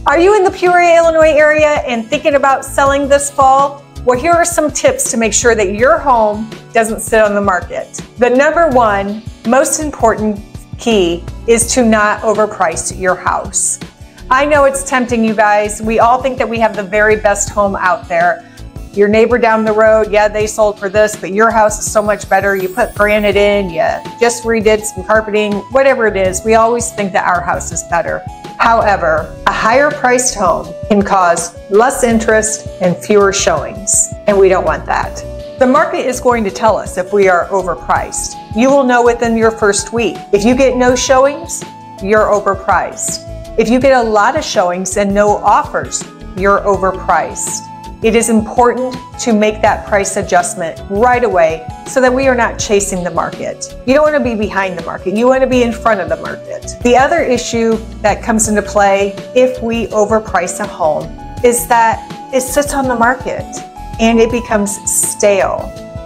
Are you in the Peoria, Illinois area and thinking about selling this fall? Well, here are some tips to make sure that your home doesn't sit on the market. The number one most important key is to not overprice your house. I know it's tempting, you guys. We all think that we have the very best home out there. Your neighbor down the road, yeah, they sold for this, but your house is so much better. You put granite in, you just redid some carpeting, whatever it is. We always think that our house is better. However, a higher priced home can cause less interest and fewer showings, and we don't want that. The market is going to tell us if we are overpriced. You will know within your first week. If you get no showings, you're overpriced. If you get a lot of showings and no offers, you're overpriced. It is important to make that price adjustment right away so that we are not chasing the market. You don't want to be behind the market. You want to be in front of the market. The other issue that comes into play if we overprice a home is that it sits on the market and it becomes stale.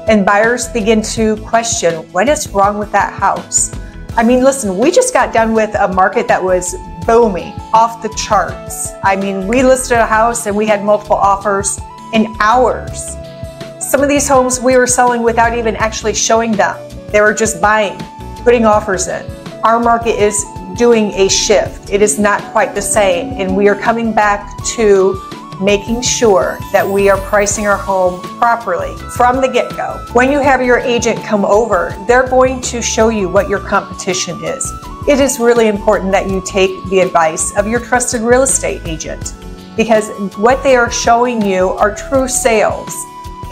And buyers begin to question, what is wrong with that house? I mean, listen, we just got done with a market that was booming, off the charts. I mean, we listed a house and we had multiple offers in hours. Some of these homes we were selling without even actually showing them. They were just buying, putting offers in. Our market is doing a shift. It is not quite the same, and we are coming back to making sure that we are pricing our home properly from the get-go. When you have your agent come over, they're going to show you what your competition is. It is really important that you take the advice of your trusted real estate agent, because what they are showing you are true sales.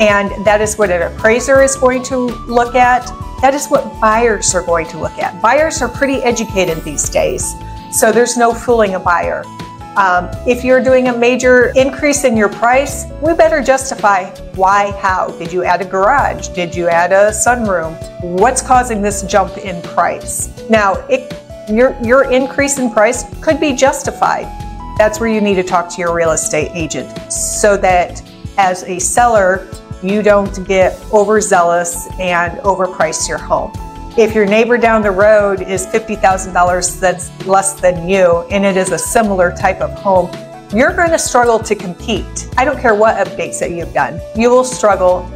And that is what an appraiser is going to look at. That is what buyers are going to look at. Buyers are pretty educated these days, so there's no fooling a buyer. If you're doing a major increase in your price, we better justify why, how. Did you add a garage? Did you add a sunroom? What's causing this jump in price? Now, your increase in price could be justified. That's where you need to talk to your real estate agent so that as a seller, you don't get overzealous and overprice your home. If your neighbor down the road is $50,000 that's less than you and it is a similar type of home, you're going to struggle to compete. I don't care what updates that you've done, you will struggle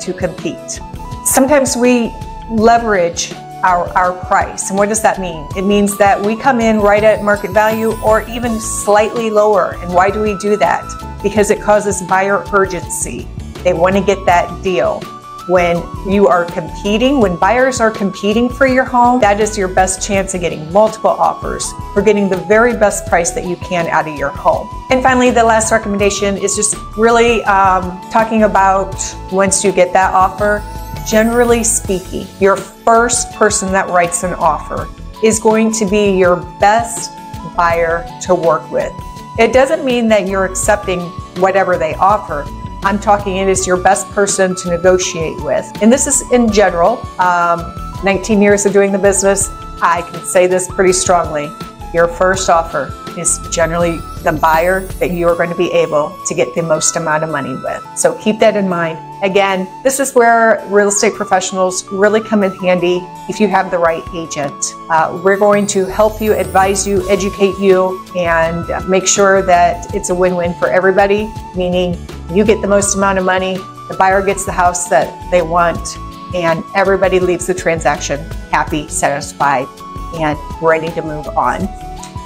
to compete. Sometimes we leverage our price. And what does that mean? It means that we come in right at market value or even slightly lower. And why do we do that? Because it causes buyer urgency. They want to get that deal. When you are competing, when buyers are competing for your home, that is your best chance of getting multiple offers or getting the very best price that you can out of your home. And finally, the last recommendation is just really talking about once you get that offer. Generally speaking, your first person that writes an offer is going to be your best buyer to work with. It doesn't mean that you're accepting whatever they offer. I'm talking it is your best person to negotiate with. And this is in general, 19 years of doing the business, I can say this pretty strongly. Your first offer is generally the buyer that you are going to be able to get the most amount of money with. So keep that in mind. Again, this is where real estate professionals really come in handy if you have the right agent. We're going to help you, advise you, educate you, and make sure that it's a win-win for everybody, meaning you get the most amount of money, the buyer gets the house that they want, and everybody leaves the transaction happy, satisfied, and ready to move on.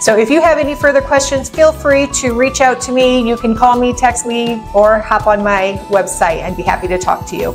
So if you have any further questions, feel free to reach out to me. You can call me, text me, or hop on my website. I'd be happy to talk to you.